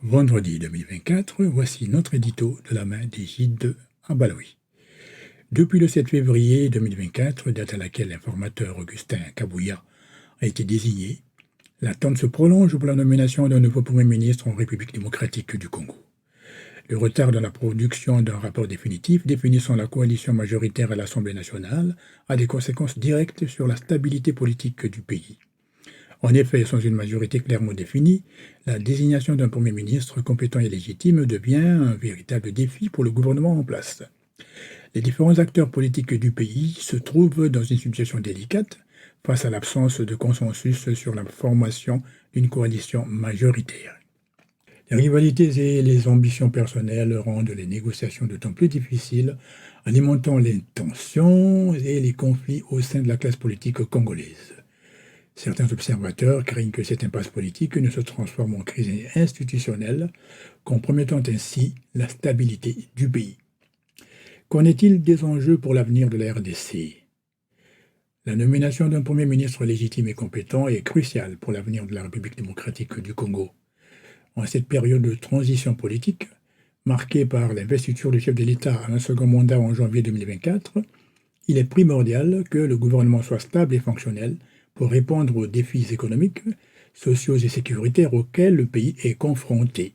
Vendredi 2024, voici notre édito de la main d'Égide Abalaoui. Depuis le 7 février 2024, date à laquelle l'informateur Augustin Kabouya a été désigné, l'attente se prolonge pour la nomination d'un nouveau Premier ministre en République démocratique du Congo. Le retard dans la production d'un rapport définitif définissant la coalition majoritaire à l'Assemblée nationale a des conséquences directes sur la stabilité politique du pays. En effet, sans une majorité clairement définie, la désignation d'un Premier ministre compétent et légitime devient un véritable défi pour le gouvernement en place. Les différents acteurs politiques du pays se trouvent dans une situation délicate face à l'absence de consensus sur la formation d'une coalition majoritaire. Les rivalités et les ambitions personnelles rendent les négociations d'autant plus difficiles, alimentant les tensions et les conflits au sein de la classe politique congolaise. Certains observateurs craignent que cette impasse politique ne se transforme en crise institutionnelle, compromettant ainsi la stabilité du pays. Qu'en est-il des enjeux pour l'avenir de la RDC? La nomination d'un Premier ministre légitime et compétent est cruciale pour l'avenir de la République démocratique du Congo. En cette période de transition politique, marquée par l'investiture du chef de l'État à un second mandat en janvier 2024, il est primordial que le gouvernement soit stable et fonctionnel pour répondre aux défis économiques, sociaux et sécuritaires auxquels le pays est confronté.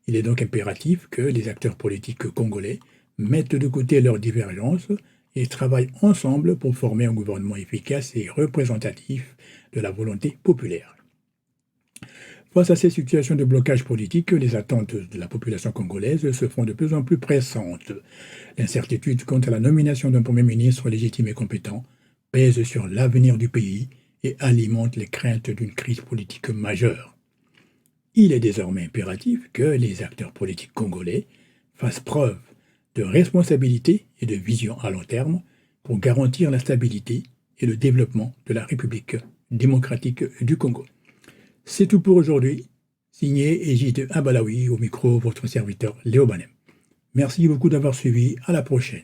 Il est donc impératif que les acteurs politiques congolais mettent de côté leurs divergences et travaillent ensemble pour former un gouvernement efficace et représentatif de la volonté populaire. Face à ces situations de blocage politique, les attentes de la population congolaise se font de plus en plus pressantes. L'incertitude quant à la nomination d'un Premier ministre légitime et compétent pèse sur l'avenir du pays et alimente les craintes d'une crise politique majeure. Il est désormais impératif que les acteurs politiques congolais fassent preuve de responsabilité et de vision à long terme pour garantir la stabilité et le développement de la République démocratique du Congo. C'est tout pour aujourd'hui. Signé Égide Abalaoui, au micro, votre serviteur Léo Banem. Merci beaucoup d'avoir suivi. À la prochaine.